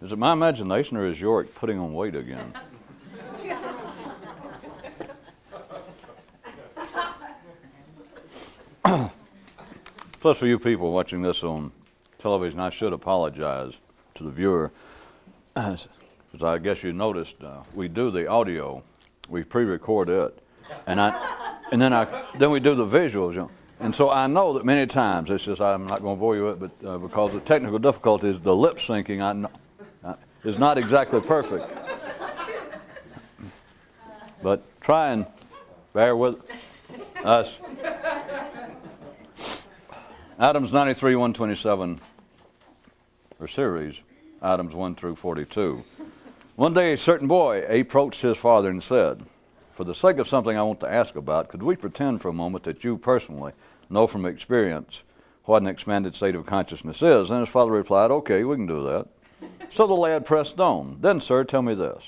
Is it my imagination or is York putting on weight again? Plus, for you people watching this on television, I should apologize to the viewer. Because I guess you noticed we do the audio. We pre-record it. And then we do the visuals. You know. And so I know that many times, it's just I'm not going to bore you with it, but because of technical difficulties, the lip syncing is not exactly perfect. But try and bear with us. Items 93, 127, or series, items 1 through 42. One day a certain boy approached his father and said, "For the sake of something I want to ask about, could we pretend for a moment that you personally know from experience what an expanded state of consciousness is?" And his father replied, "Okay, we can do that." So the lad pressed on. "Then, sir, tell me this.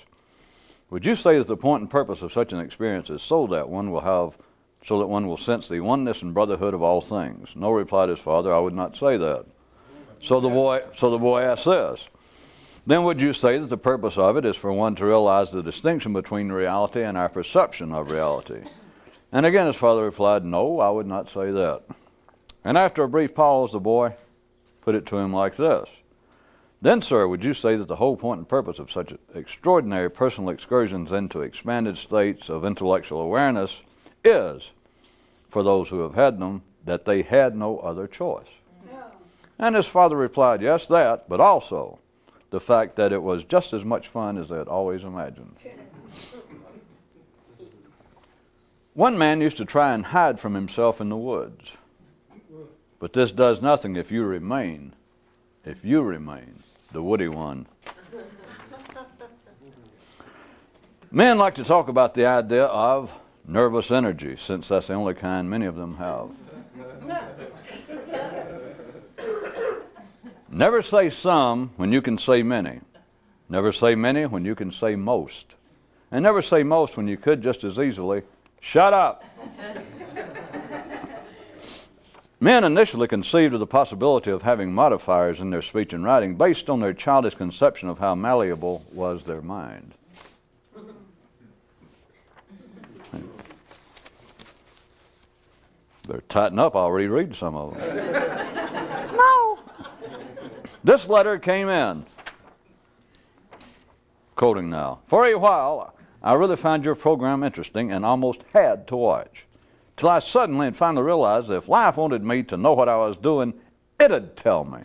Would you say that the point and purpose of such an experience is so that one will sense the oneness and brotherhood of all things?" "No," replied his father, "I would not say that." So the boy asked this. "Then would you say that the purpose of it is for one to realize the distinction between reality and our perception of reality?" And again his father replied, "No, I would not say that." And after a brief pause, the boy put it to him like this. "Then, sir, would you say that the whole point and purpose of such extraordinary personal excursions into expanded states of intellectual awareness is, for those who have had them, that they had no other choice?" No. And his father replied, "Yes, that, but also the fact that it was just as much fun as they had always imagined." One man used to try and hide from himself in the woods. But this does nothing if you remain the woody one. Men like to talk about the idea of nervous energy, since that's the only kind many of them have. Never say some when you can say many. Never say many when you can say most. And never say most when you could just as easily shut up. Men initially conceived of the possibility of having modifiers in their speech and writing based on their childish conception of how malleable was their mind. Better tighten up, I'll reread some of them. No. This letter came in. Quoting now. "For a while, I really found your program interesting and almost had to watch. Till I suddenly and finally realized that if life wanted me to know what I was doing, it'd tell me.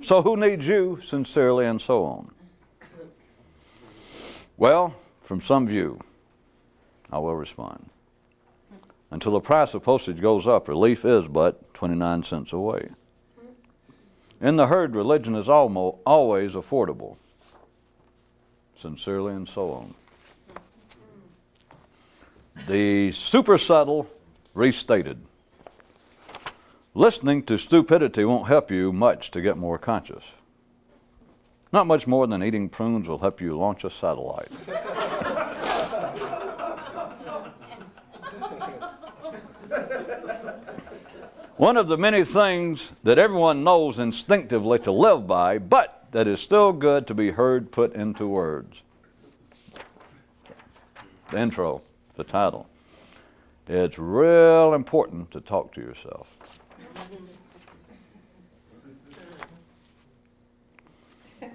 So who needs you? Sincerely," and so on. Well, from some view, I will respond. Until the price of postage goes up, relief is but 29 cents away. In the herd, religion is always affordable. Sincerely, and so on. The super subtle restated. Listening to stupidity won't help you much to get more conscious. Not much more than eating prunes will help you launch a satellite. One of the many things that everyone knows instinctively to live by, but that is still good to be heard put into words. The intro, the title. It's real important to talk to yourself.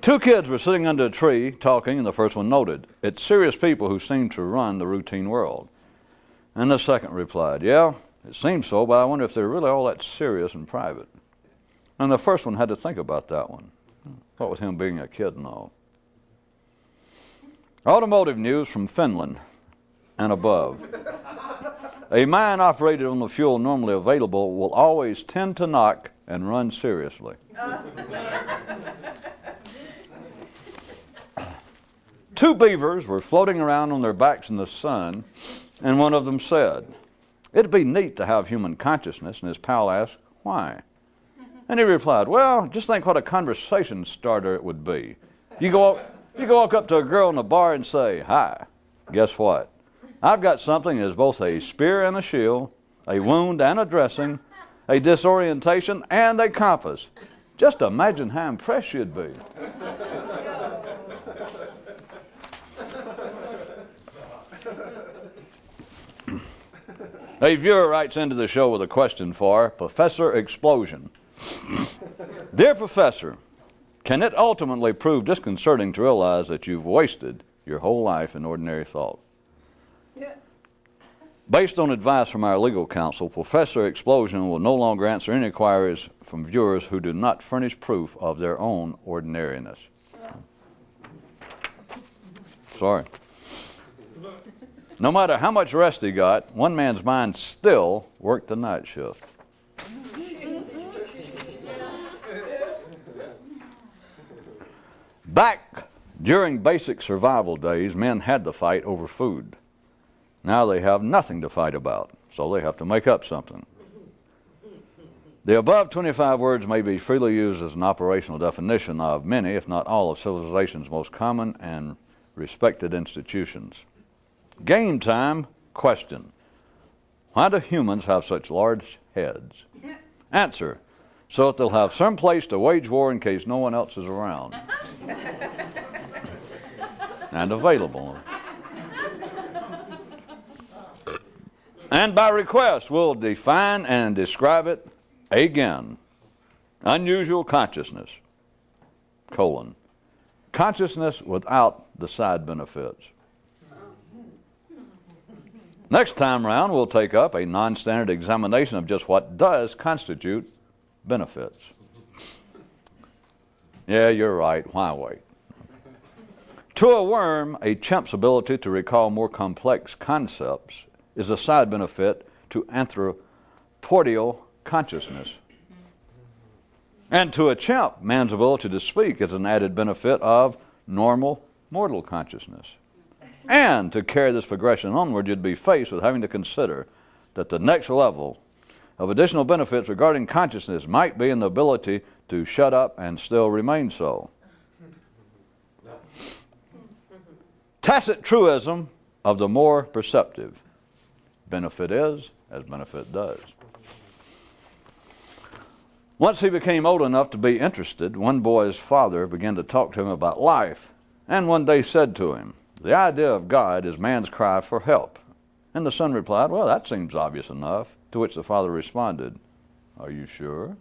Two kids were sitting under a tree talking, and the first one noted, "It's serious people who seem to run the routine world." And the second replied, "Yeah, it seems so, but I wonder if they're really all that serious and private." And the first one had to think about that one. What with him being a kid and all. Automotive news from Finland and above. A mine operated on the fuel normally available will always tend to knock and run seriously. Two beavers were floating around on their backs in the sun, and one of them said, "It'd be neat to have human consciousness," and his pal asked, "Why?" And he replied, "Well, just think what a conversation starter it would be. You go walk up to a girl in a bar and say, 'Hi, guess what? I've got something that is both a spear and a shield, a wound and a dressing, a disorientation and a compass.' Just imagine how impressed you'd be." A viewer writes into the show with a question for Professor Explosion. Dear Professor, can it ultimately prove disconcerting to realize that you've wasted your whole life in ordinary thought? Yeah. Based on advice from our legal counsel, Professor Explosion will no longer answer any inquiries from viewers who do not furnish proof of their own ordinariness. Sorry. No matter how much rest he got, one man's mind still worked the night shift. Back during basic survival days, men had to fight over food. Now they have nothing to fight about, so they have to make up something. The above 25 words may be freely used as an operational definition of many, if not all, of civilization's most common and respected institutions. Game time question. Why do humans have such large heads? Answer. So that they'll have some place to wage war in case no one else is around. And available. And by request, we'll define and describe it again. Unusual consciousness, consciousness without the side benefits. Next time around, we'll take up a non-standard examination of just what does constitute benefits. Yeah, you're right. Why wait? To a worm, a chimp's ability to recall more complex concepts is a side benefit to anthropodial consciousness. And to a chimp, man's ability to speak is an added benefit of normal mortal consciousness. And to carry this progression onward, you'd be faced with having to consider that the next level of additional benefits regarding consciousness might be in the ability to shut up and still remain so. Tacit truism of the more perceptive. Benefit is as benefit does. Once he became old enough to be interested, one boy's father began to talk to him about life, and one day said to him, "The idea of God is man's cry for help." And the son replied, "Well, that seems obvious enough." To which the father responded, "Are you sure?"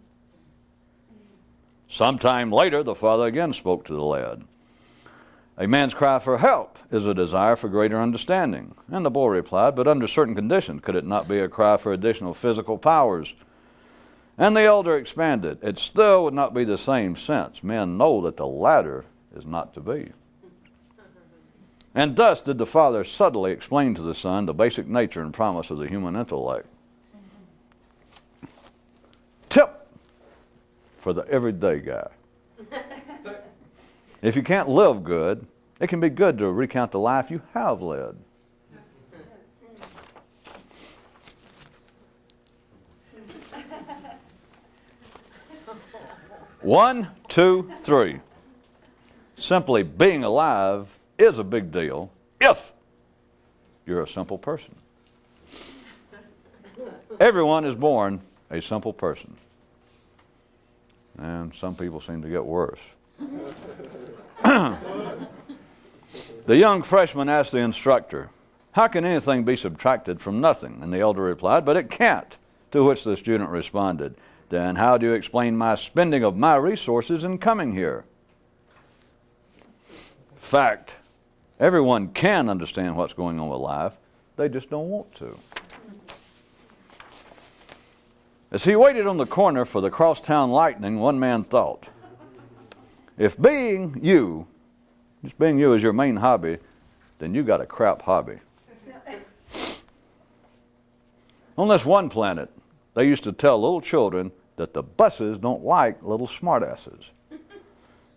Sometime later, the father again spoke to the lad. "A man's cry for help is a desire for greater understanding." And the boy replied, "But under certain conditions, could it not be a cry for additional physical powers?" And the elder expanded, "It still would not be the same sense. Men know that the latter is not to be." And thus did the father subtly explain to the son the basic nature and promise of the human intellect. Tip for the everyday guy. If you can't live good, it can be good to recount the life you have led. One, two, three. Simply being alive is a big deal if you're a simple person. Everyone is born a simple person. And some people seem to get worse. The young freshman asked the instructor, "How can anything be subtracted from nothing?" And the elder replied, "But it can't." To which the student responded, "Then how do you explain my spending of my resources in coming here?" Fact, everyone can understand what's going on with life. They just don't want to. As he waited on the corner for the crosstown lightning, one man thought, if being you, just being you is your main hobby, then you got a crap hobby. On this one planet, they used to tell little children that the buses don't like little smartasses.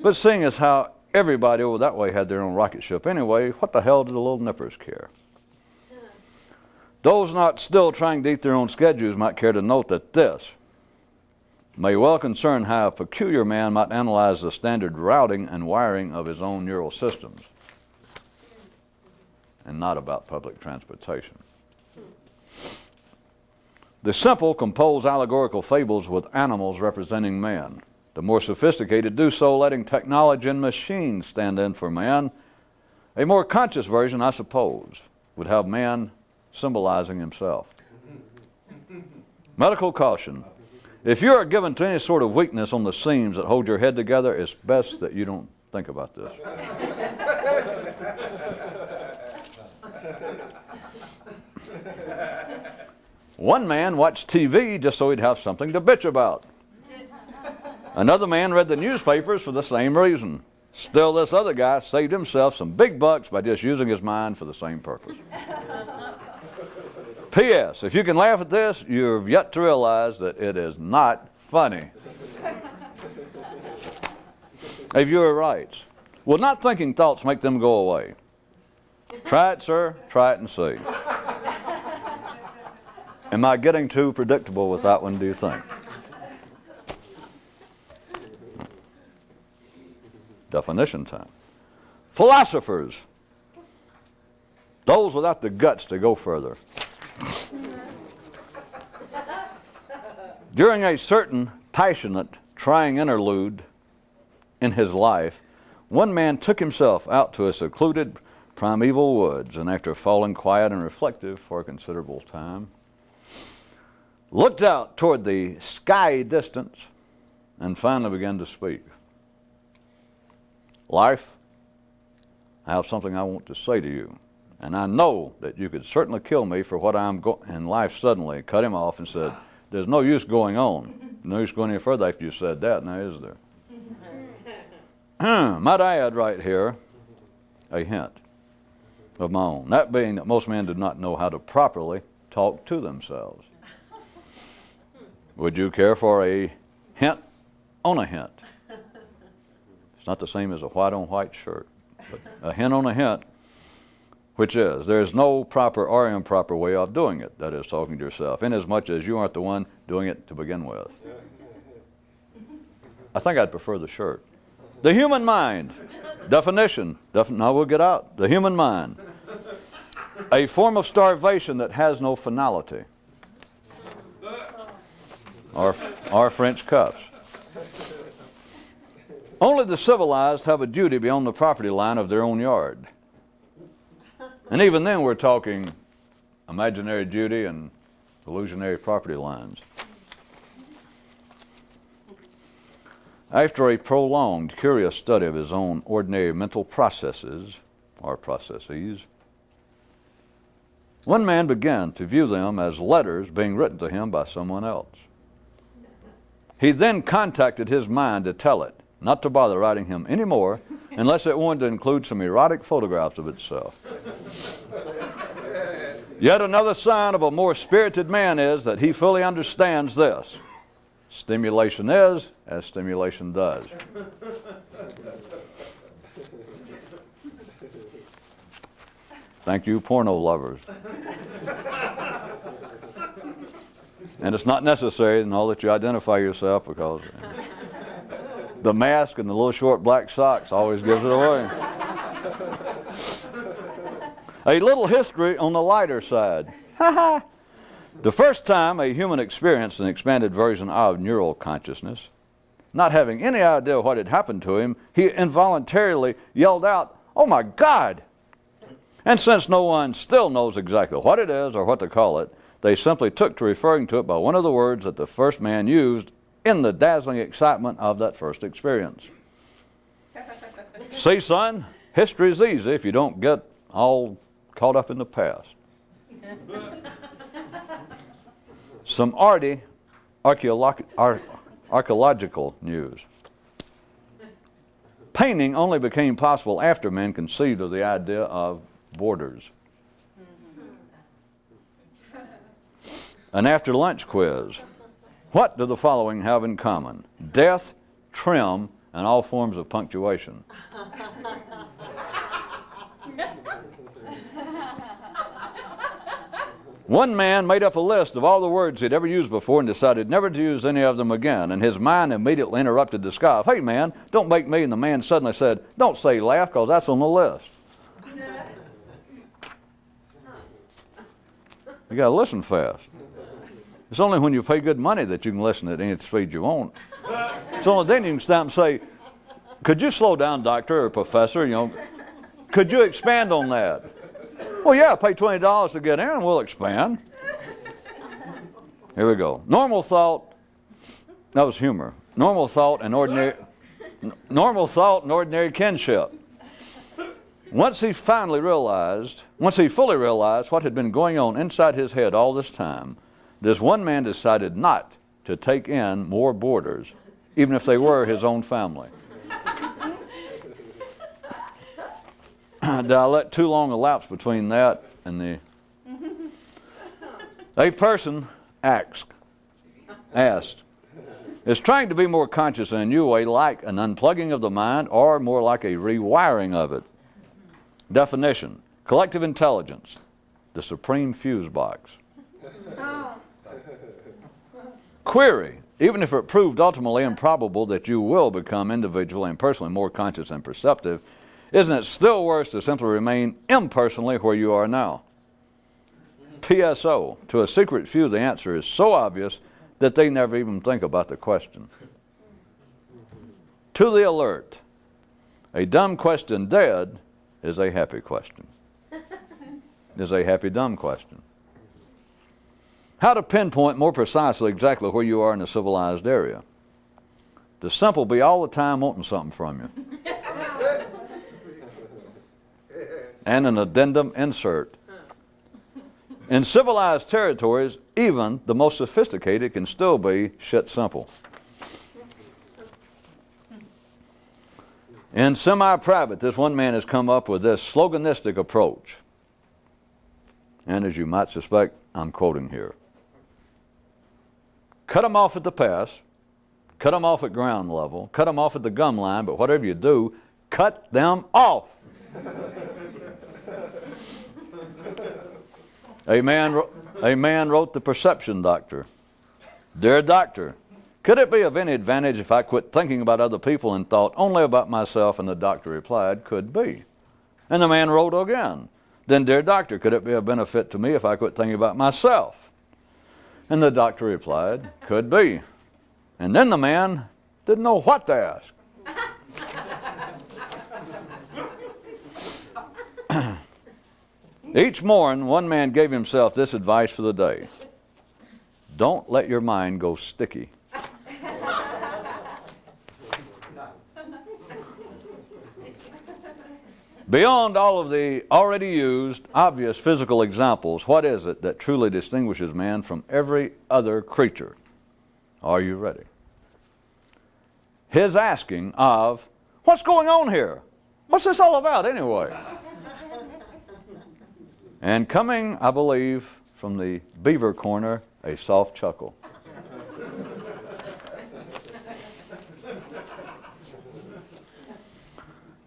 But seeing as how everybody over that way had their own rocket ship anyway, what the hell do the little nippers care? Those not still trying to eat their own schedules might care to note that this may well concern how a peculiar man might analyze the standard routing and wiring of his own neural systems, and not about public transportation. The simple compose allegorical fables with animals representing man. The more sophisticated do so, letting technology and machines stand in for man. A more conscious version, I suppose, would have man symbolizing himself. Medical caution. If you are given to any sort of weakness on the seams that hold your head together, it's best that you don't think about this. One man watched TV just so he'd have something to bitch about. Another man read the newspapers for the same reason. Still, this other guy saved himself some big bucks by just using his mind for the same purpose. P.S. If you can laugh at this, you've yet to realize that it is not funny. A viewer writes, will not thinking thoughts make them go away? Try it, sir. Try it and see. Am I getting too predictable with that one, do you think? Definition time. Philosophers. Those without the guts to go further. During a certain passionate, trying interlude in his life, one man took himself out to a secluded primeval woods, and after falling quiet and reflective for a considerable time, looked out toward the sky distance and finally began to speak. Life, I have something I want to say to you, and I know that you could certainly kill me for what I'm going. And life suddenly cut him off and said, there's no use going on. No use going any further after you said that, now is there? Might I add right here a hint of my own, that being that most men do not know how to properly talk to themselves. Would you care for a hint on a hint? It's not the same as a white on white shirt, but a hint on a hint, which is, there is no proper or improper way of doing it, that is, talking to yourself, inasmuch as you aren't the one doing it to begin with. I think I'd prefer the shirt. The human mind. Definition. Now we'll get out. The human mind. A form of starvation that has no finality. Or French cuffs. Only the civilized have a duty beyond the property line of their own yard. And even then we're talking imaginary duty and illusionary property lines. After a prolonged, curious study of his own ordinary mental processes, or processes, one man began to view them as letters being written to him by someone else. He then contacted his mind to tell it not to bother writing him anymore unless it wanted to include some erotic photographs of itself. Yet another sign of a more spirited man is that he fully understands this. Stimulation is as stimulation does. Thank you, porno lovers. And it's not necessary in all that you identify yourself, because the mask and the little short black socks always gives it away. A little history on the lighter side. The first time a human experienced an expanded version of neural consciousness, not having any idea what had happened to him, he involuntarily yelled out, "Oh my God!" And since no one still knows exactly what it is or what to call it, they simply took to referring to it by one of the words that the first man used in the dazzling excitement of that first experience. See, son, history's easy if you don't get all caught up in the past. Some archaeological news. Painting only became possible after men conceived of the idea of borders. An after-lunch quiz. What do the following have in common? Death, trim, and all forms of punctuation. One man made up a list of all the words he'd ever used before and decided never to use any of them again, and his mind immediately interrupted the scoff. "Hey man, don't make me," and the man suddenly said, "Don't say laugh, because that's on the list." You got to listen fast. It's only when you pay good money that you can listen at any speed you want. It's only then you can stop and say, "Could you slow down, doctor or professor? Could you expand on that?" "Well, yeah, pay $20 to get in and we'll expand." Here we go. Normal thought, that was humor. Normal thought and ordinary kinship. Once he fully realized what had been going on inside his head all this time, this one man decided not to take in more boarders, even if they were his own family. Did I let too long elapse between that and the... A person asked, is trying to be more conscious in a new way, like an unplugging of the mind or more like a rewiring of it. Definition: collective intelligence, the supreme fuse box. Query: even if it proved ultimately improbable that you will become individually and personally more conscious and perceptive, isn't it still worse to simply remain impersonally where you are now? PSO: to a secret few, the answer is so obvious that they never even think about the question. To the alert: a dumb question dead is a happy question. Is a happy dumb question. How to pinpoint more precisely exactly where you are in a civilized area. The simple be all the time wanting something from you. And an addendum insert. In civilized territories, even the most sophisticated can still be shit simple. In semi-private, this one man has come up with this sloganistic approach. And as you might suspect, I'm quoting here. Cut them off at the pass, cut them off at ground level, cut them off at the gum line, but whatever you do, cut them off. A man wrote the Perception Doctor. Dear Doctor, could it be of any advantage if I quit thinking about other people and thought only about myself? And the doctor replied, could be. And the man wrote again. Then, dear doctor, could it be a benefit to me if I quit thinking about myself? And the doctor replied, could be. And then the man didn't know what to ask. Each morning, one man gave himself this advice for the day. Don't let your mind go sticky. Beyond all of the already used, obvious physical examples, what is it that truly distinguishes man from every other creature? Are you ready? His asking of, what's going on here? What's this all about anyway? And coming, I believe, from the beaver corner, a soft chuckle.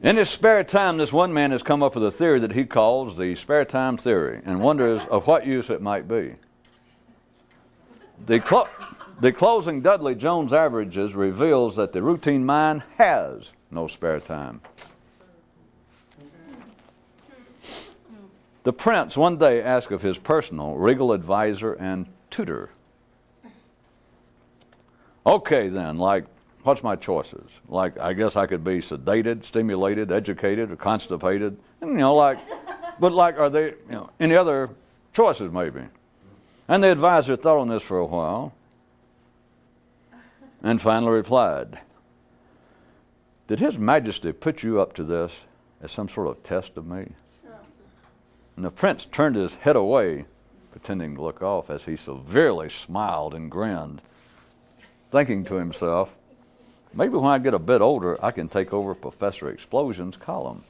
In his spare time, this one man has come up with a theory that he calls the spare time theory and wonders of what use it might be. The closing Dudley Jones averages reveals that the routine mind has no spare time. The prince one day asked of his personal, regal advisor and tutor, okay then, like, what's my choices? Like, I guess I could be sedated, stimulated, educated, or constipated. And, are there, any other choices maybe? And the advisor thought on this for a while and finally replied, did His Majesty put you up to this as some sort of test of me? And the prince turned his head away, pretending to look off as he severely smiled and grinned, thinking to himself, maybe when I get a bit older, I can take over Professor Explosion's column.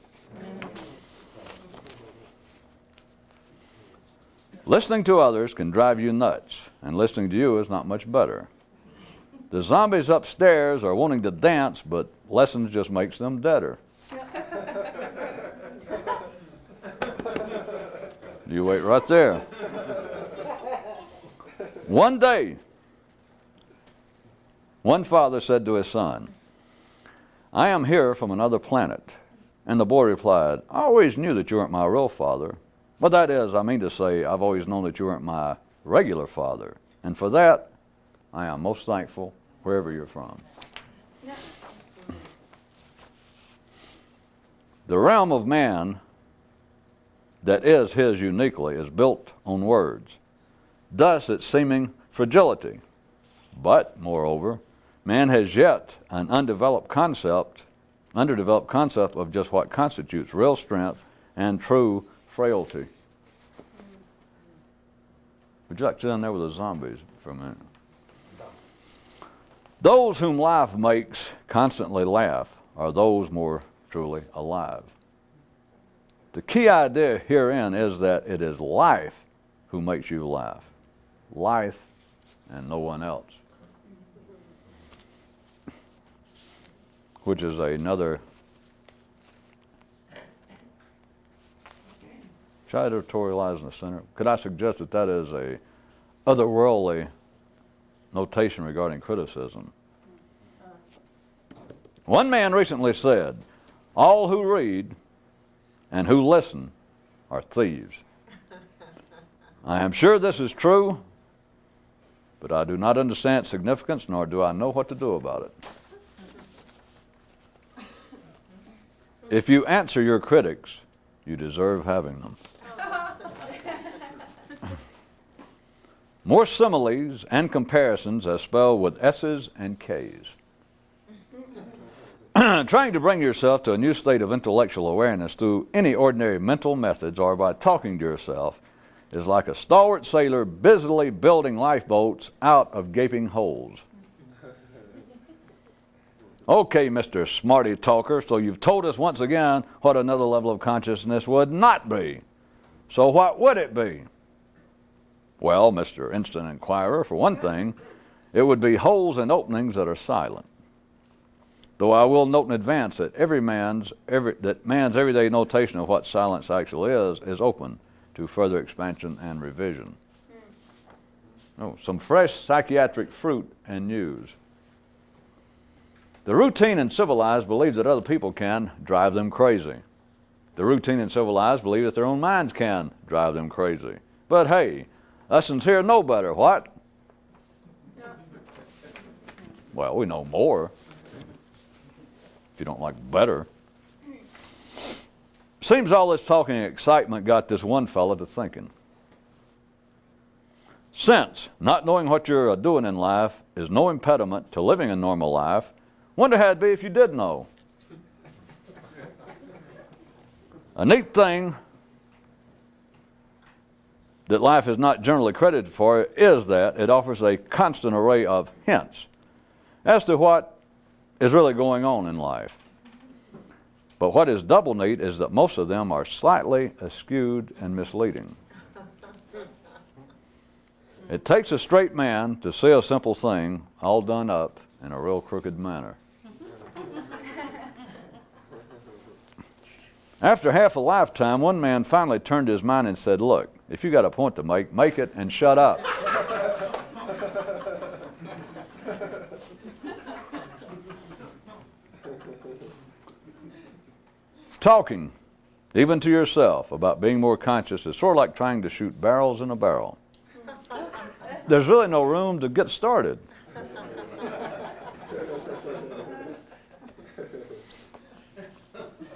Listening to others can drive you nuts, and listening to you is not much better. The zombies upstairs are wanting to dance, but lessons just makes them deader. You wait right there. One day, one father said to his son, I am here from another planet. And the boy replied, I always knew that you weren't my real father. But that is, I mean to say, I've always known that you weren't my regular father. And for that, I am most thankful wherever you're from. The realm of man that is his uniquely is built on words. Thus, its seeming fragility. But, moreover, man has yet an underdeveloped concept of just what constitutes real strength and true frailty. Would you like to sit down there with the zombies for a minute? Those whom life makes constantly laugh are those more truly alive. The key idea herein is that it is life who makes you laugh. Life and no one else. Which is another. Should I editorialize in the center? Could I suggest that that is a otherworldly notation regarding criticism? One man recently said, all who read and who listen are thieves. I am sure this is true, but I do not understand its significance, nor do I know what to do about it. If you answer your critics, you deserve having them. More similes and comparisons as spelled with S's and K's. Trying to bring yourself to a new state of intellectual awareness through any ordinary mental methods or by talking to yourself is like a stalwart sailor busily building lifeboats out of gaping holes. Okay, Mr. Smarty Talker, so you've told us once again what another level of consciousness would not be. So what would it be? Well, Mr. Instant Inquirer, for one thing, it would be holes and openings that are silent. Though I will note in advance that man's everyday notation of what silence actually is open to further expansion and revision. Some fresh psychiatric fruit and news. The routine and civilized believe that other people can drive them crazy. The routine and civilized believe that their own minds can drive them crazy. But hey, us'ns here know better, what? Well, we know more. If you don't like better. Seems all this talking and excitement got this one fella to thinking. Since not knowing what you're doing in life is no impediment to living a normal life, wonder how it'd be if you did know. A neat thing that life is not generally credited for is that it offers a constant array of hints as to what is really going on in life. But what is double neat is that most of them are slightly askewed and misleading. It takes a straight man to see a simple thing all done up in a real crooked manner. After half a lifetime, one man finally turned his mind and said, look, if you got a point to make it and shut up. Talking, even to yourself, about being more conscious is sort of like trying to shoot barrels in a barrel. There's really no room to get started.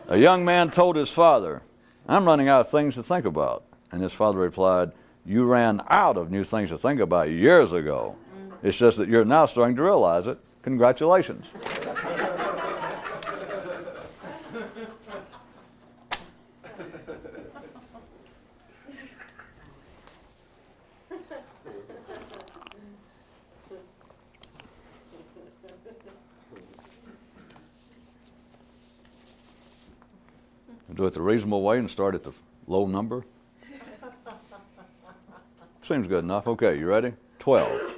A young man told his father, I'm running out of things to think about. And his father replied, you ran out of new things to think about years ago. It's just that you're now starting to realize it. Congratulations. Do it the reasonable way and start at the low number. Seems good enough. Okay, you ready? 12.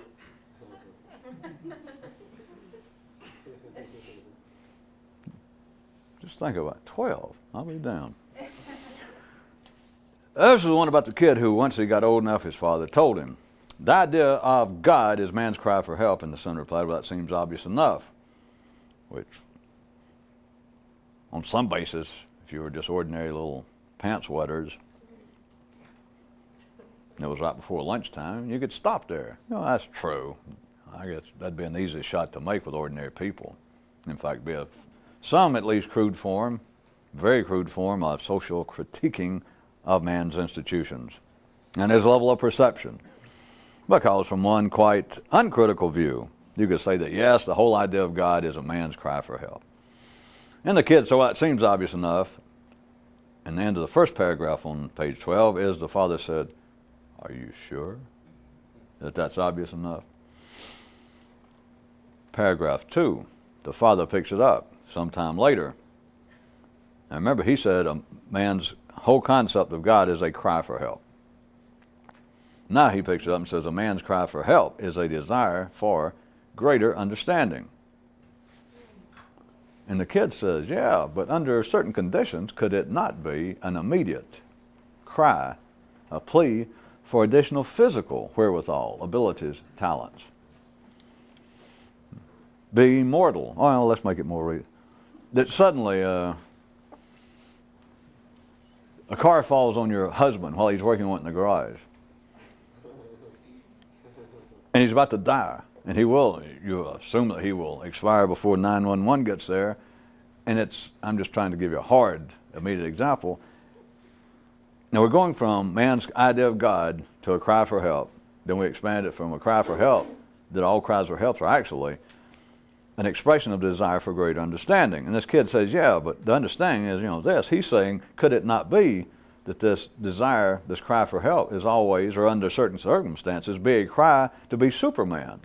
Just think about it. 12. I'll be down. This is the one about the kid who, once he got old enough, his father told him, the idea of God is man's cry for help, and the son replied, well, that seems obvious enough. Which, on some basis, if you were just ordinary little pants wetters, and it was right before lunchtime, you could stop there. That's true. I guess that'd be an easy shot to make with ordinary people. In fact, be some at least crude form, very crude form of social critiquing of man's institutions and his level of perception. Because from one quite uncritical view, you could say that, yes, the whole idea of God is a man's cry for help. And the kid, so it seems obvious enough. And the end of the first paragraph on page 12 is the father said, are you sure that that's obvious enough? Paragraph 2, the father picks it up sometime later. Now remember, he said a man's whole concept of God is a cry for help. Now he picks it up and says a man's cry for help is a desire for greater understanding. And the kid says, yeah, but under certain conditions, could it not be an immediate cry, a plea for additional physical wherewithal, abilities, talents? Being mortal. Oh, well, let's make it more real. That suddenly a car falls on your husband while he's working on it in the garage. And he's about to die. And he will, you assume that he will expire before 911 gets there. And I'm just trying to give you a hard, immediate example. Now we're going from man's idea of God to a cry for help. Then we expand it from a cry for help, that all cries for help are actually an expression of desire for greater understanding. And this kid says, yeah, but the understanding is, this. He's saying, could it not be that this desire, this cry for help is always, or under certain circumstances, be a cry to be Superman?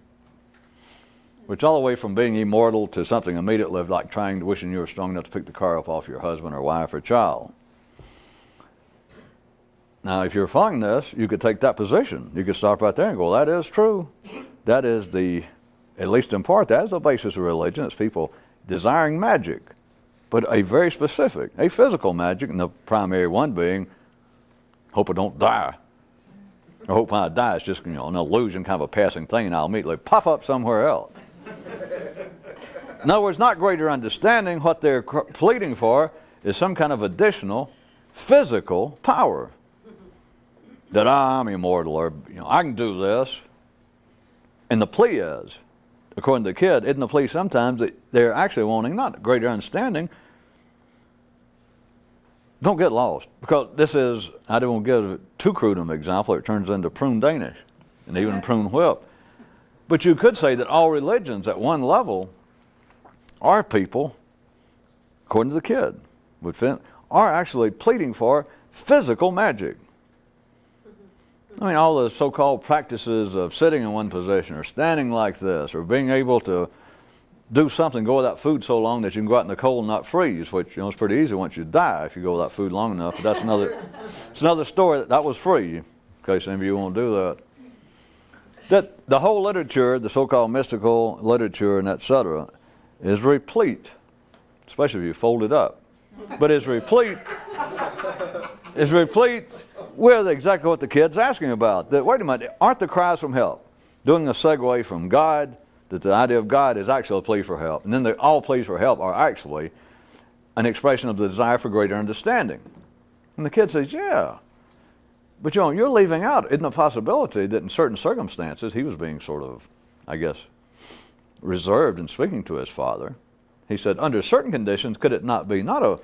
Which all the way from being immortal to something immediately like wishing you were strong enough to pick the car up off your husband or wife or child. Now, if you're following this, you could take that position. You could stop right there and go, that is true. That is at least in part, that is the basis of religion. It's people desiring magic, but a very specific, a physical magic, and the primary one being, hope I don't die. Or hope when I die, it's just an illusion, kind of a passing thing, and I'll immediately pop up somewhere else. In other words, not greater understanding. What they're pleading for is some kind of additional physical power. That I'm immortal, or I can do this. And the plea is, according to the kid, isn't the plea sometimes that they're actually wanting not greater understanding? Don't get lost, because this is, I don't want to give too crude an example, it turns into prune Danish, and even prune whip. But you could say that all religions at one level are people, according to the kid, are actually pleading for physical magic. I mean, all the so-called practices of sitting in one position or standing like this or being able to do something, go without food so long that you can go out in the cold and not freeze, which is pretty easy once you die if you go without food long enough. But that's it's another story. That was free, in case any of you want to do that. That the whole literature, the so-called mystical literature and etc., is replete, especially if you fold it up. But it's replete with exactly what the kid's asking about. That, wait a minute, aren't the cries from help doing a segue from God, that the idea of God is actually a plea for help, and then all pleas for help are actually an expression of the desire for greater understanding. And the kid says, yeah, but you're leaving out, isn't the possibility that in certain circumstances, he was being sort of, I guess, reserved in speaking to his father. He said, under certain conditions, could it not be not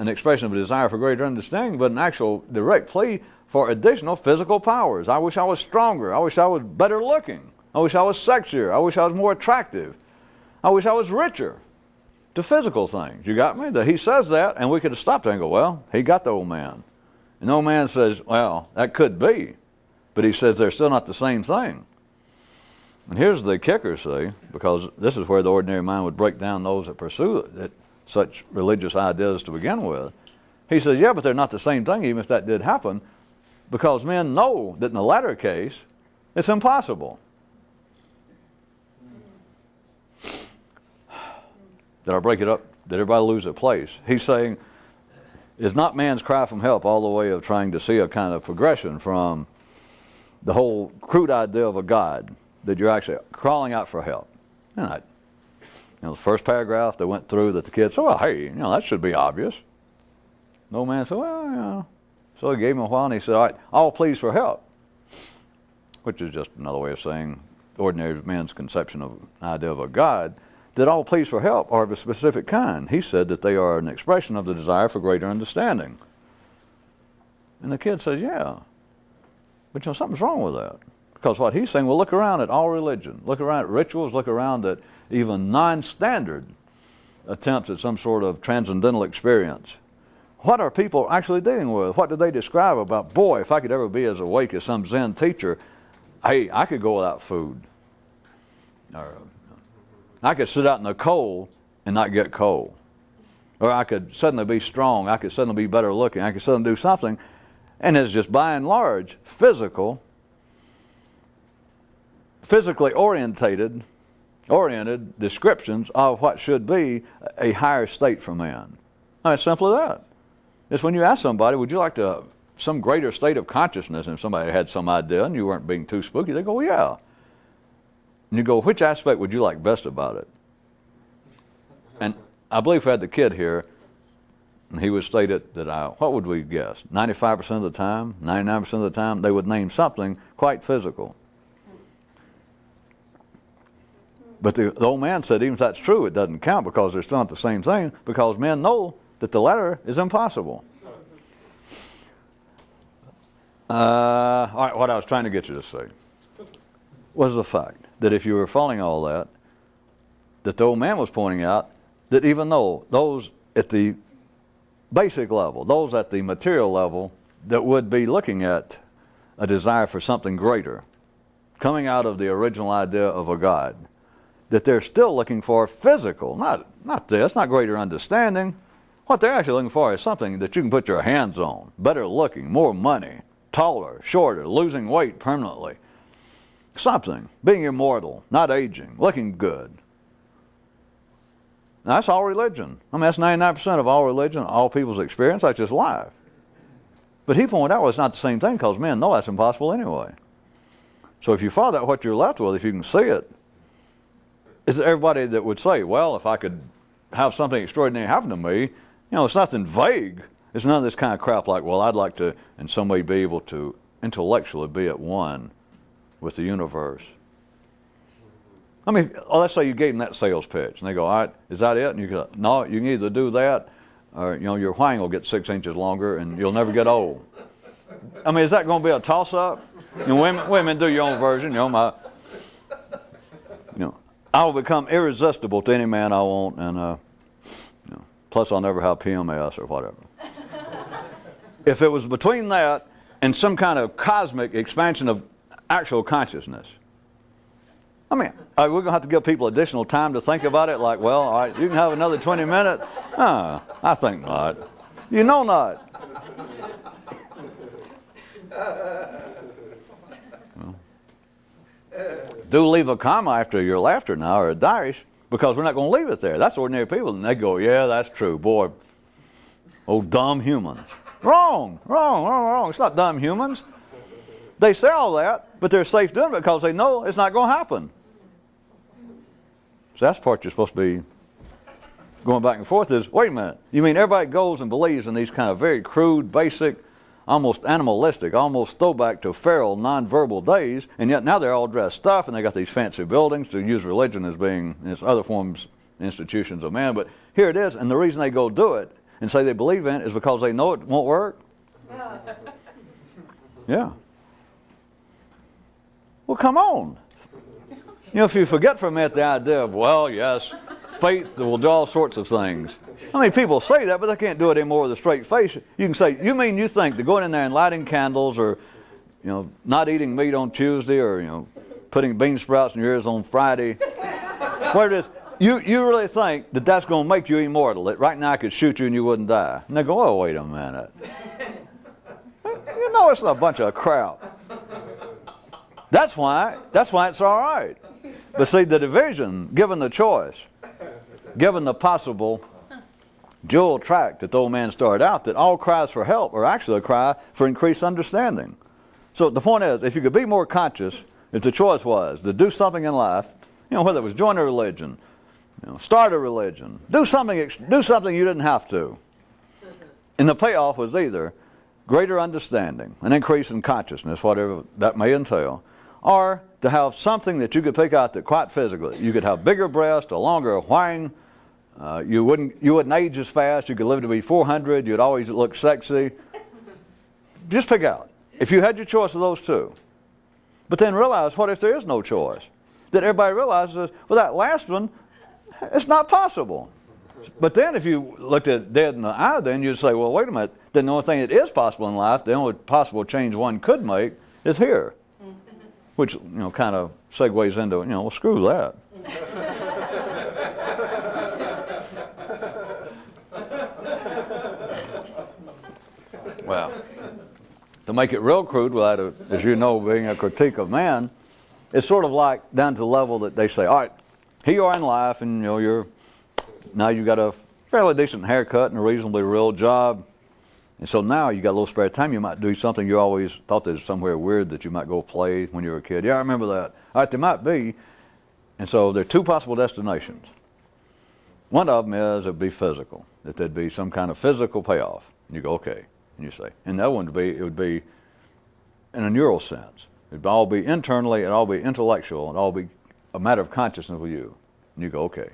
an expression of a desire for greater understanding, but an actual direct plea for additional physical powers? I wish I was stronger. I wish I was better looking. I wish I was sexier. I wish I was more attractive. I wish I was richer. To physical things. You got me? That he says that, and we could have stopped there and go, well, he got the old man. And the old man says, well, that could be. But he says they're still not the same thing. And here's the kicker, see, because this is where the ordinary mind would break down those that pursue such religious ideas to begin with. He says, yeah, but they're not the same thing, even if that did happen, because men know that in the latter case, it's impossible. Did I break it up? Did everybody lose their place? He's saying, is not man's cry from help all the way of trying to see a kind of progression from the whole crude idea of a God, that you're actually crawling out for help? And the first paragraph they went through that the kid said, well, hey, that should be obvious. The old man said, well, So he gave him a while, and he said, all right, all pleas for help, which is just another way of saying ordinary man's conception of an idea of a God, that all pleas for help are of a specific kind. He said that they are an expression of the desire for greater understanding. And the kid says, yeah, but something's wrong with that. Because what he's saying, well, look around at all religion. Look around at rituals. Look around at even non-standard attempts at some sort of transcendental experience. What are people actually dealing with? What do they describe about, boy, if I could ever be as awake as some Zen teacher, hey, I could go without food. Or I could sit out in the cold and not get cold. Or I could suddenly be strong. I could suddenly be better looking. I could suddenly do something. And it's just by and large physically oriented descriptions of what should be a higher state for man. It's simply that. It's when you ask somebody, would you like to some greater state of consciousness? And if somebody had some idea and you weren't being too spooky, they go, well, yeah. And you go, which aspect would you like best about it? And I believe we had the kid here, and he would state it that what would we guess? 95% of the time, 99% of the time, they would name something quite physical. But the old man said, even if that's true, it doesn't count because they're still not the same thing, because men know that the latter is impossible. All right, what I was trying to get you to say was the fact that if you were following all that the old man was pointing out, that even though those at the basic level, those at the material level that would be looking at a desire for something greater, coming out of the original idea of a God, that they're still looking for physical, not this, not greater understanding. What they're actually looking for is something that you can put your hands on, better looking, more money, taller, shorter, losing weight permanently. Something, being immortal, not aging, looking good. Now, that's all religion. I mean, that's 99% of all religion, all people's experience. That's just life. But he pointed out, well, it's not the same thing because men know that's impossible anyway. So if you follow that, what you're left with, if you can see it, is everybody that would say, well, if I could have something extraordinary happen to me, it's nothing vague. It's none of this kind of crap like, well, I'd like to in some way be able to intellectually be at one with the universe. I mean, let's say you gave them that sales pitch, and they go, all right, is that it? And you go, no, you can either do that, or your wang will get 6 inches longer, and you'll never get old. I mean, is that going to be a toss-up? Women do your own version. I will become irresistible to any man I want, and plus I'll never have PMS or whatever. If it was between that and some kind of cosmic expansion of actual consciousness, I mean, we're going to have to give people additional time to think about it, like, well, all right, you can have another 20 minutes. I think not. You know not. Do leave a comma after your laughter now, or a dash, because we're not going to leave it there. That's ordinary people. And they go, yeah, that's true. Boy, oh, dumb humans. Wrong. It's not dumb humans. They say all that, but they're safe doing it because they know it's not going to happen. So that's the part you're supposed to be going back and forth is, wait a minute, you mean everybody goes and believes in these kind of very crude, basic, almost animalistic, almost throwback to feral, nonverbal days, and yet now they're all dressed up and they got these fancy buildings to use religion as being its other forms, institutions of man. But here it is, and the reason they go do it and say they believe in it is because they know it won't work. Yeah. Well, come on. If you forget for a minute the idea of, well, yes, faith will do all sorts of things. I mean, people say that, but they can't do it anymore with a straight face. You can say, you think that going in there and lighting candles or, not eating meat on Tuesday or, putting bean sprouts in your ears on Friday, where it is, you really think that that's going to make you immortal, that right now I could shoot you and you wouldn't die. And they go, oh, wait a minute. It's a bunch of crap. That's why it's all right. But see, the division, given the choice, given the possible dual track that the old man started out, that all cries for help are actually a cry for increased understanding. So the point is, if you could be more conscious, if the choice was to do something in life, whether it was join a religion, start a religion, do something you didn't have to. And the payoff was either greater understanding, an increase in consciousness, whatever that may entail, or to have something that you could pick out that quite physically, you could have bigger breasts, a longer wang, you wouldn't age as fast, you could live to be 400, you'd always look sexy. Just pick out. If you had your choice of those two. But then realize, what if there is no choice? That everybody realizes, well, that last one, it's not possible. But then if you looked at it dead in the eye, then you'd say, well, wait a minute. Then the only thing that is possible in life, the only possible change one could make is here. Which, kind of segues into, well, screw that. Well, to make it real crude, without, as you know, being a critique of man, it's sort of like down to the level that they say, all right, here you are in life, and now you got a fairly decent haircut and a reasonably real job, and so now you got a little spare time. You might do something you always thought there's somewhere weird that you might go play when you were a kid. Yeah, I remember that. All right, there might be, and so there are two possible destinations. One of them is it'd be physical, that there'd be some kind of physical payoff, and you go, okay, and you say, and the other one would be in a neural sense. It'd all be internally, it'd all be intellectual, it'd all be a matter of consciousness with you. And you go, okay.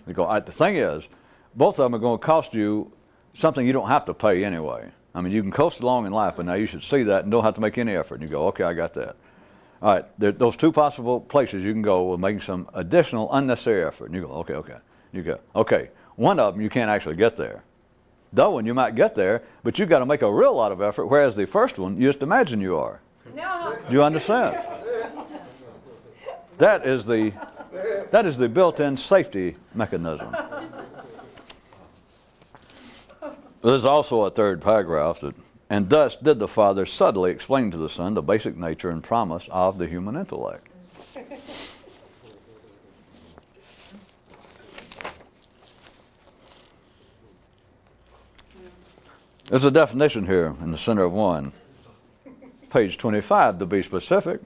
You go, all right, the thing is, both of them are going to cost you something you don't have to pay anyway. I mean, you can coast along in life, but now you should see that and don't have to make any effort. And you go, okay, I got that. All right, those two possible places you can go with making some additional unnecessary effort. And you go, okay. You go, okay, one of them you can't actually get there. The other one you might get there, but you've got to make a real lot of effort, whereas the first one, you just imagine you are. No. Do you understand? That is the built-in safety mechanism. There's also a third paragraph that, and thus did the Father subtly explain to the Son the basic nature and promise of the human intellect. There's a definition here in the center of one. Page 25, to be specific.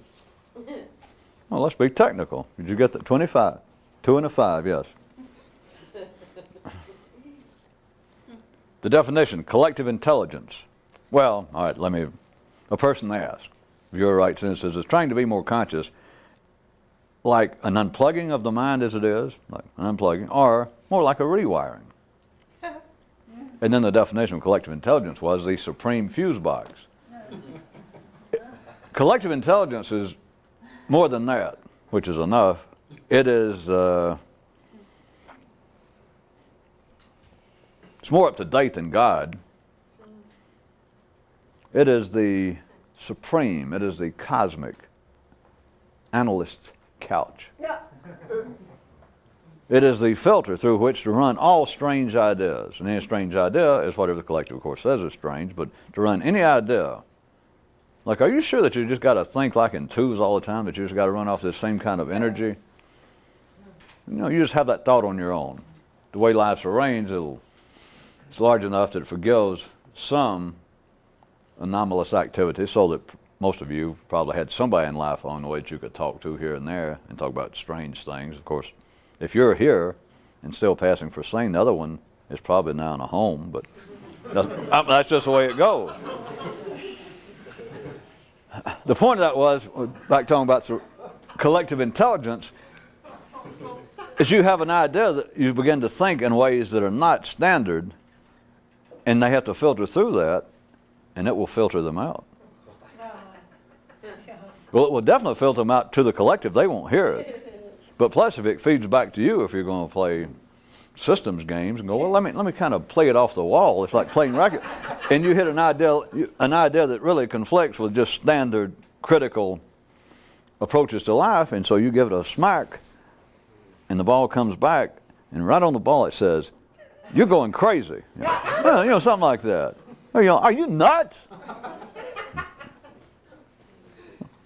Well, let's be technical. Did you get that? 25. 2 and a 5, yes. The definition, collective intelligence. Well, all right, a person asks, if you're right, since is trying to be more conscious, like an unplugging of the mind as it is, like an unplugging, or more like a rewiring. And then the definition of collective intelligence was the supreme fuse box. Collective intelligence is more than that, which is enough. It is, it's more up to date than God. It is the supreme, it is the cosmic analyst's couch. It is the filter through which to run all strange ideas. And any strange idea is whatever the collective, of course, says is strange, but to run any idea. Like, are you sure that you just got to think like in twos all the time, that you just got to run off this same kind of energy? You just have that thought on your own. The way life's arranged, it's large enough that it forgives some anomalous activity, so that most of you probably had somebody in life along the way that you could talk to here and there and talk about strange things. Of course, if you're here and still passing for sane, the other one is probably now in a home, but that's just the way it goes. The point of that was, back talking about collective intelligence, is you have an idea that you begin to think in ways that are not standard, and they have to filter through that, and it will filter them out. Well, it will definitely filter them out to the collective. They won't hear it. But plus, if it feeds back to you, if you're going to play systems games and go, well, let me kind of play it off the wall. It's like playing racket. And you hit an idea that really conflicts with just standard critical approaches to life, and so you give it a smack, and the ball comes back, and right on the ball it says, you're going crazy. Something like that. Are you nuts?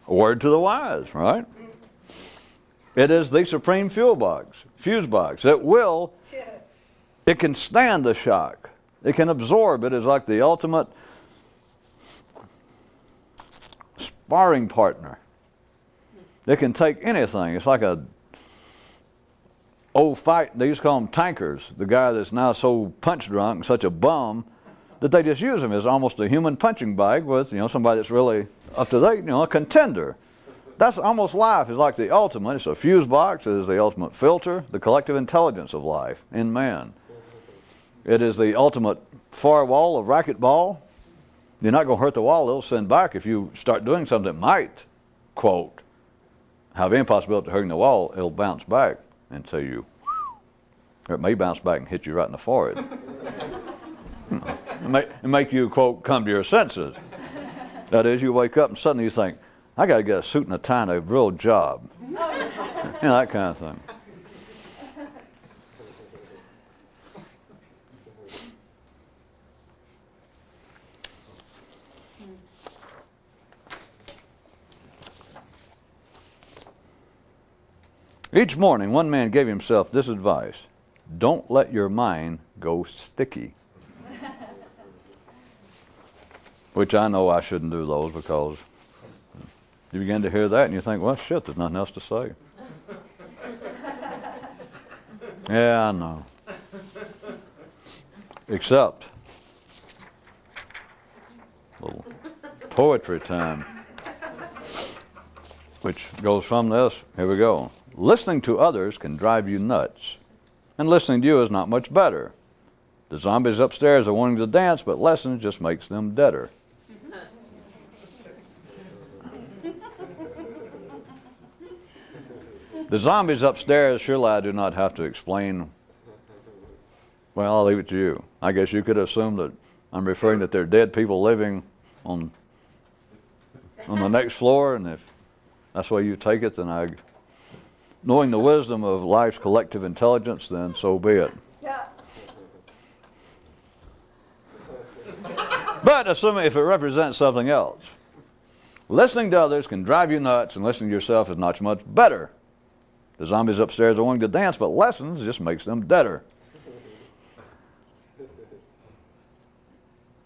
A word to the wise, right? It is the supreme fuse box. It can stand the shock. It can absorb it. It's like the ultimate sparring partner. It can take anything. It's like a old fight. They used to call them tankers. The guy that's now so punch drunk and such a bum that they just use him as almost a human punching bag with, somebody that's really up to date, a contender. That's almost life. Is like the ultimate. It's a fuse box. It is the ultimate filter, the collective intelligence of life in man. It is the ultimate firewall of racquetball. You're not going to hurt the wall. It'll send back if you start doing something that might quote, have any possibility of hitting the wall, it'll bounce back until you, or it may bounce back and hit you right in the forehead. It make you, quote, come to your senses. That is, you wake up and suddenly you think, I got to get a suit and a tie and a real job. That kind of thing. Each morning, one man gave himself this advice: don't let your mind go sticky. Which I know I shouldn't do those, because you begin to hear that and you think, well, shit, there's nothing else to say. Yeah, I know. Except a little poetry time, which goes from this. Here we go. Listening to others can drive you nuts, and listening to you is not much better. The zombies upstairs are wanting to dance, but lessons just makes them deader. The zombies upstairs, surely I do not have to explain. Well, I'll leave it to you. I guess you could assume that I'm referring that they're dead people living on the next floor, and if that's the way you take it, then knowing the wisdom of life's collective intelligence, then so be it. Yeah. But assuming if it represents something else, listening to others can drive you nuts, and listening to yourself is not much better. The zombies upstairs are wanting to dance, but lessons just makes them deader.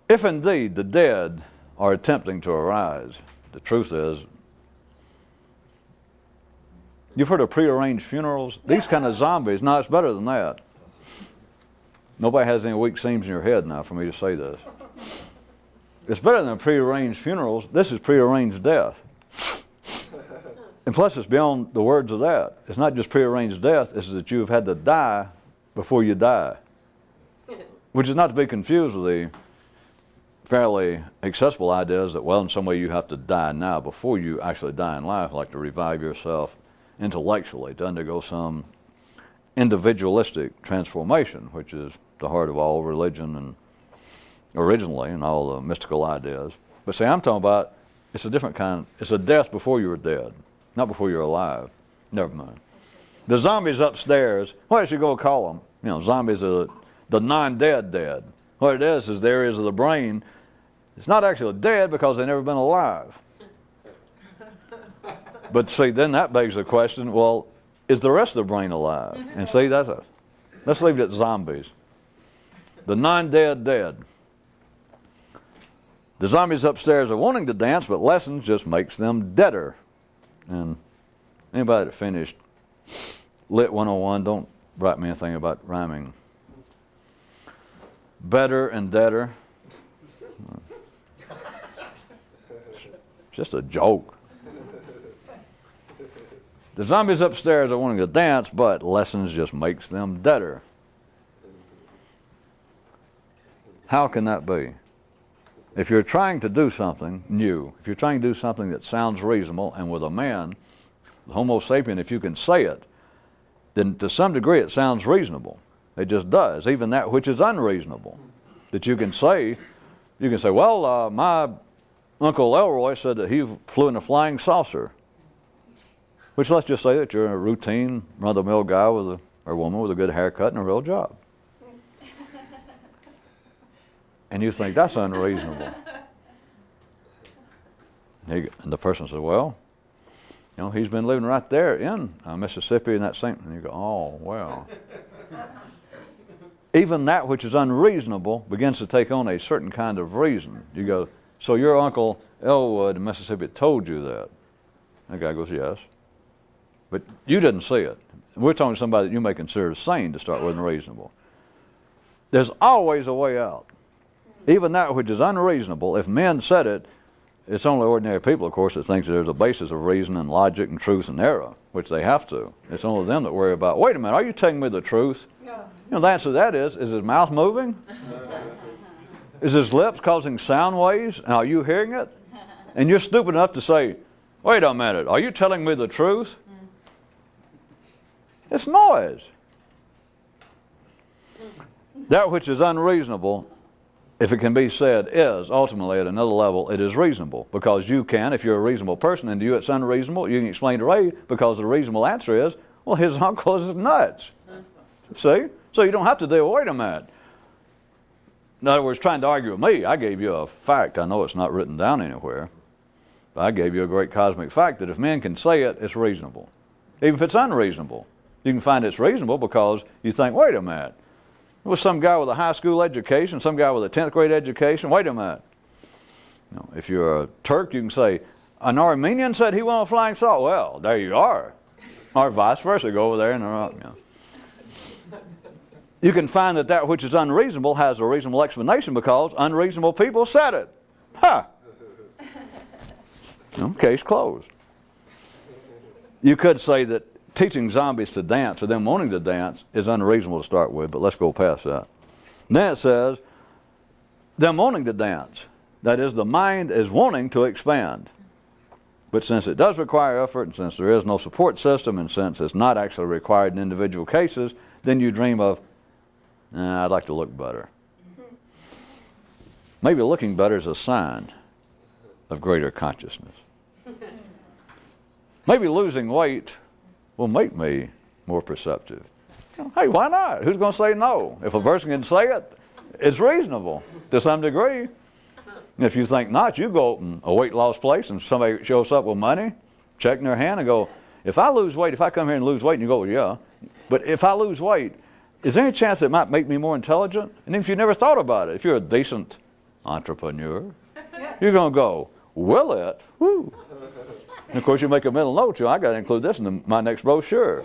If indeed the dead are attempting to arise, the truth is, you've heard of prearranged funerals? These kind of zombies, no, it's better than that. Nobody has any weak seams in your head now for me to say this. It's better than prearranged funerals. This is prearranged death. And plus, it's beyond the words of that. It's not just prearranged death, it's that you've had to die before you die. Which is not to be confused with the fairly accessible ideas that, well, in some way you have to die now before you actually die in life, like to revive yourself intellectually, to undergo some individualistic transformation, which is the heart of all religion and originally, and all the mystical ideas. But see, I'm talking about, it's a different kind. It's a death before you were dead, not before you're alive. Never mind. The zombies upstairs, what else you going to call them? You know, zombies are the non-dead dead. What it is the areas of the brain, it's not actually dead because they've never been alive. But see, then that begs the question, well, is the rest of the brain alive? And see, let's leave it at zombies. The non-dead dead. The zombies upstairs are wanting to dance, but lessons just makes them deader. And anybody that finished Lit 101, don't write me anything about rhyming. Better and deader. It's just a joke. The zombies upstairs are wanting to dance, but lessons just makes them deader. How can that be? If you're trying to do something new, if you're trying to do something that sounds reasonable, and with a man, Homo sapien, if you can say it, then to some degree it sounds reasonable. It just does, even that which is unreasonable. That you can say, well, my Uncle Elroy said that he flew in a flying saucer. Which, let's just say that you're a routine, run-of-the-mill guy or woman with a good haircut and a real job. And you think that's unreasonable. And the person says, well, you know, he's been living right there in Mississippi and that same, and you go, oh, well. Even that which is unreasonable begins to take on a certain kind of reason. You go, so your Uncle Elwood in Mississippi told you that? And the guy goes, yes. But you didn't see it. We're talking to somebody that you may consider sane to start with and reasonable. There's always a way out. Even that which is unreasonable, if men said it, it's only ordinary people, of course, that thinks that there's a basis of reason and logic and truth and error, which they have to. It's only them that worry about, wait a minute, are you telling me the truth? Yeah. You know, the answer to that is his mouth moving? Is his lips causing sound waves? And are you hearing it? And you're stupid enough to say, Wait a minute, are you telling me the truth? It's noise. That which is unreasonable, if it can be said, is ultimately at another level, it is reasonable. Because you can, if you're a reasonable person, and to you it's unreasonable, you can explain to Ray, because the reasonable answer is, well, his uncle is nuts. See? So you don't have to deal, wait a minute. In other words, trying to argue with me, I gave you a fact. I know it's not written down anywhere. But I gave you a great cosmic fact that if men can say it, it's reasonable. Even if it's unreasonable. You can find it's reasonable because you think, wait a minute. There was some guy with a high school education, some guy with a 10th grade education. Wait a minute. You know, if you're a Turk, you can say, an Armenian said he wanted flying saucer. Well, there you are. Or vice versa. Go over there and you can find that that which is unreasonable has a reasonable explanation because unreasonable people said it. Ha! Case closed. You could say that teaching zombies to dance or them wanting to dance is unreasonable to start with, but let's go past that. Then it says, them wanting to dance. That is, the mind is wanting to expand. But since it does require effort, and since there is no support system, and since it's not actually required in individual cases, then you dream of, I'd like to look better. Maybe looking better is a sign of greater consciousness. Maybe losing weight will make me more perceptive. Hey, why not? Who's going to say no? If a person can say it, it's reasonable to some degree. If you think not, you go open a weight loss place and somebody shows up with money, check in their hand and go, if I lose weight, if I come here and lose weight, and you go, well, yeah, but if I lose weight, is there any chance it might make me more intelligent? And if you never thought about it, if you're a decent entrepreneur, you're going to go, will it? Woo. And of course, you make a mental note, I got to include this in my next brochure.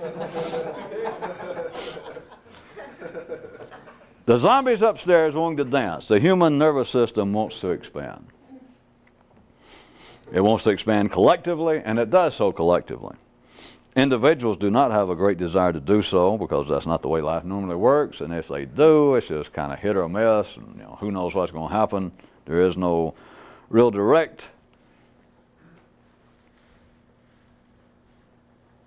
The zombies upstairs wanting to dance. The human nervous system wants to expand. It wants to expand collectively, and it does so collectively. Individuals do not have a great desire to do so because that's not the way life normally works, and if they do, it's just kind of hit or miss, and who knows what's going to happen. There is no real direct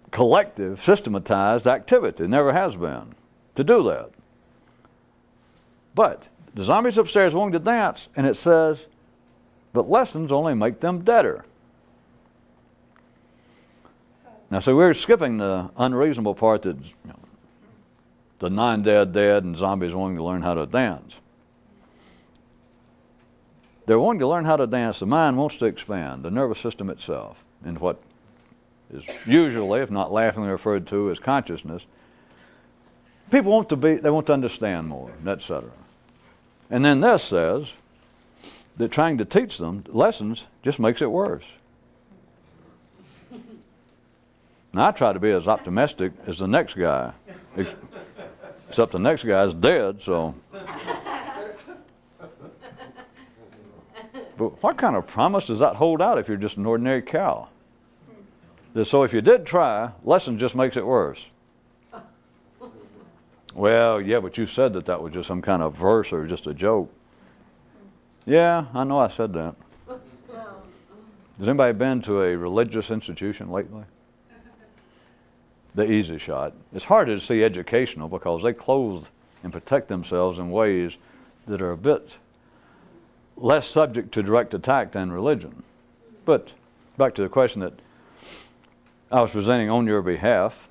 collective, systematized activity. It never has been to do that. But the zombies upstairs wanting to dance, and it says, but lessons only make them deader. Now, so we're skipping the unreasonable part that the non-dead dead and zombies wanting to learn how to dance. They're wanting to learn how to dance. The mind wants to expand, the nervous system itself, in what is usually, if not laughingly referred to as consciousness. People want to be, they want to understand more, etc. And then this says that trying to teach them lessons just makes it worse. Now, I try to be as optimistic as the next guy, except the next guy's dead, so. But what kind of promise does that hold out if you're just an ordinary cow? So if you did try, lesson just makes it worse. Well, yeah, but you said that was just some kind of verse or just a joke. Yeah, I know I said that. Has anybody been to a religious institution lately? The easy shot. It's hard to see educational because they clothe and protect themselves in ways that are a bit less subject to direct attack than religion. But back to the question that I was presenting on your behalf.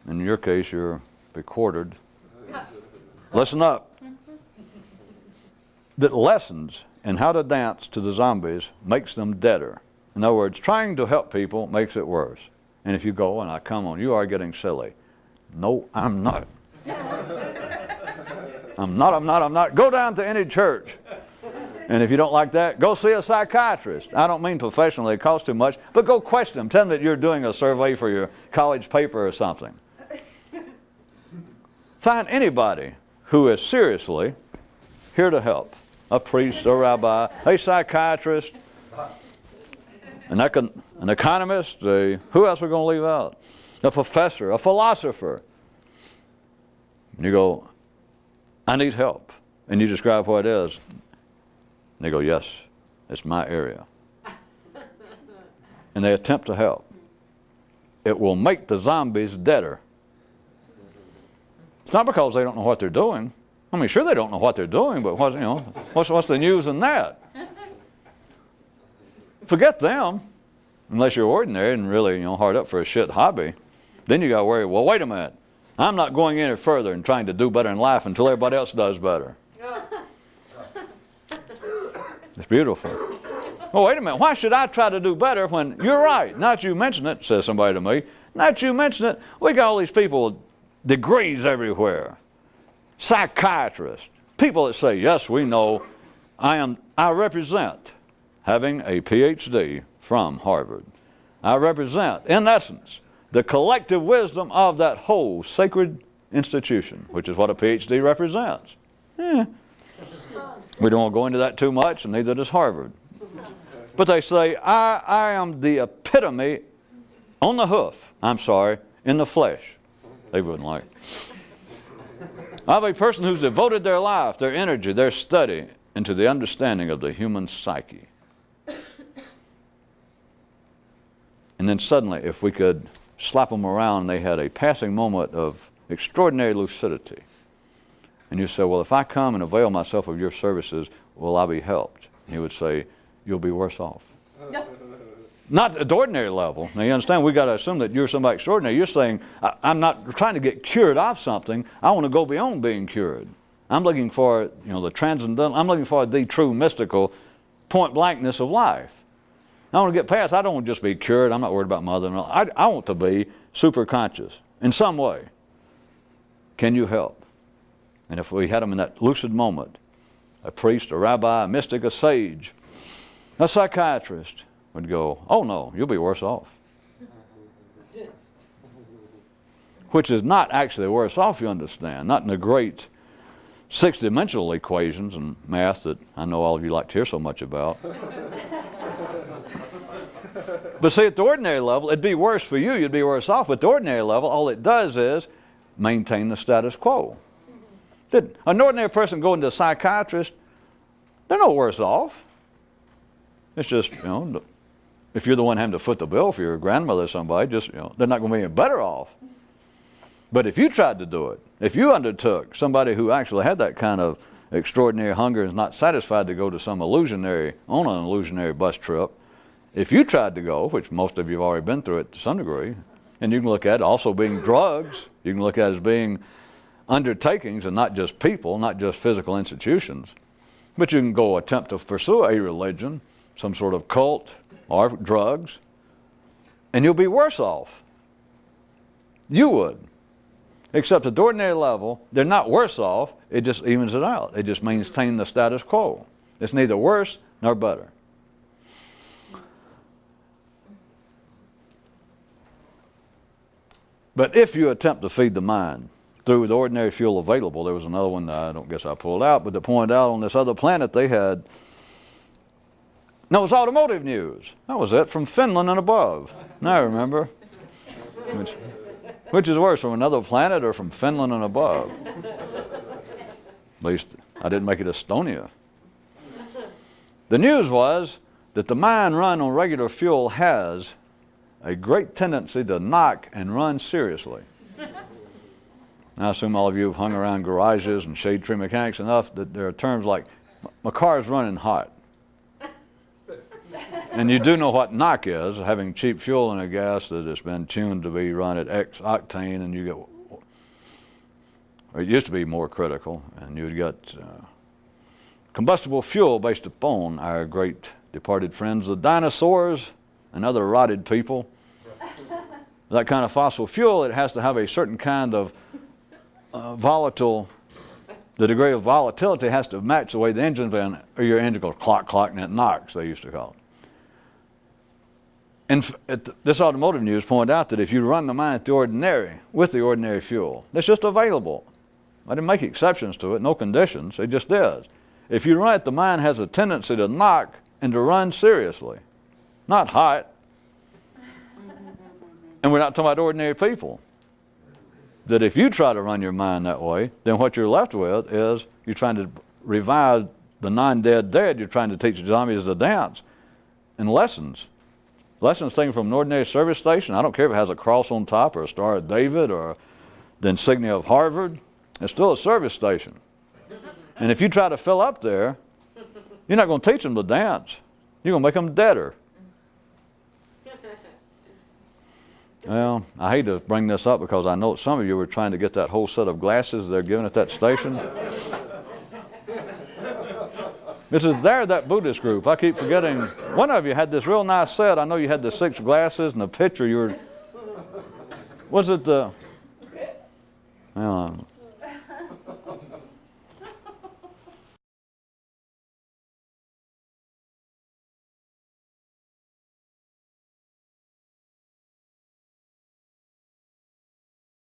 In your case, you're recorded. Listen up. That lessons in how to dance to the zombies makes them deader. In other words, trying to help people makes it worse. And if you go, and I come on, you are getting silly. No, I'm not. I'm not. Go down to any church. And if you don't like that, go see a psychiatrist. I don't mean professionally, it costs too much, but go question them. Tell them that you're doing a survey for your college paper or something. Find anybody who is seriously here to help. A priest, a rabbi, a psychiatrist, an economist, who else are we going to leave out? A professor, a philosopher. And you go, I need help. And you describe what it is. And they go, yes, it's my area. and they attempt to help, it will make the zombies deader. It's not because they don't know what they're doing. I mean, sure they don't know what they're doing, but what's the news in that? Forget them, unless you're ordinary and really hard up for a shit hobby. Then you got to worry. Well, wait a minute. I'm not going any further and trying to do better in life until everybody else does better. It's beautiful. Well, wait a minute. Why should I try to do better when you're right? Not you mention it, says somebody to me. Not you mention it. We got all these people, degrees everywhere. Psychiatrists. People that say, yes, we know. I represent having a PhD from Harvard. I represent, in essence, the collective wisdom of that whole sacred institution, which is what a PhD represents. We don't want to go into that too much, and neither does Harvard. But they say, I am the epitome on the hoof, in the flesh. They wouldn't like it. Of a person who's devoted their life, their energy, their study into the understanding of the human psyche. And then suddenly, if we could slap them around, they had a passing moment of extraordinary lucidity. And you say, well, if I come and avail myself of your services, will I be helped? And he would say, you'll be worse off. Not at the ordinary level. Now, you understand, we've got to assume that you're somebody extraordinary. You're saying, I'm not trying to get cured of something. I want to go beyond being cured. I'm looking for, the transcendental. I'm looking for the true mystical point blankness of life. I want to get past. I don't want to just be cured. I'm not worried about mother. I want to be super conscious in some way. Can you help? And if we had them in that lucid moment, a priest, a rabbi, a mystic, a sage, a psychiatrist would go, oh no, you'll be worse off. Which is not actually worse off, you understand. Not in the great six-dimensional equations and math that I know all of you like to hear so much about. But see, at the ordinary level, it'd be worse for you, you'd be worse off. But at the ordinary level, all it does is maintain the status quo. Did an ordinary person go into a psychiatrist, they're no worse off. It's just, if you're the one having to foot the bill for your grandmother or somebody, they're not going to be any better off. But if you tried to do it, if you undertook somebody who actually had that kind of extraordinary hunger and is not satisfied to go to on an illusionary bus trip, if you tried to go, which most of you have already been through it to some degree, and you can look at it also being drugs, you can look at it as being undertakings and not just people, not just physical institutions, but you can go attempt to pursue a religion, some sort of cult or drugs, and you'll be worse off. You would. Except at the ordinary level, they're not worse off, it just evens it out. It just maintains the status quo. It's neither worse nor better. But if you attempt to feed the mind through the ordinary fuel available, there was another one that I don't guess I pulled out, but to point out on this other planet they had, no, it was automotive news. That was it, from Finland and above. Now I remember. Which is worse, from another planet or from Finland and above? At least I didn't make it Estonia. The news was that the mind run on regular fuel has a great tendency to knock and run seriously. I assume all of you have hung around garages and shade tree mechanics enough that there are terms like, my car's running hot. And you do know what knock is, having cheap fuel in a gas that has been tuned to be run at X octane, and you get, or it used to be more critical, and you'd get combustible fuel based upon our great departed friends, the dinosaurs and other rotted people. That kind of fossil fuel, it has to have a certain kind of volatile, the degree of volatility has to match the way the engine's been, or your engine goes clock, clock, and it knocks, they used to call it. And this automotive news pointed out that if you run the mind at the ordinary, with the ordinary fuel, it's just available. I didn't make exceptions to it, no conditions, it just is. If you run it, the mind has a tendency to knock and to run seriously, not hot. And we're not talking about ordinary people. That if you try to run your mind that way, then what you're left with is you're trying to revive the non-dead dead. You're trying to teach zombies to dance and lessons. Lessons taken from an ordinary service station. I don't care if it has a cross on top or a Star of David or the insignia of Harvard. It's still a service station. And if you try to fill up there, you're not going to teach them to dance. You're going to make them deader. Well, I hate to bring this up because I know some of you were trying to get that whole set of glasses they're giving at that station. This is that Buddhist group. I keep forgetting. One of you had this real nice set. I know you had the 6 glasses and the picture you were... Was it the... Well,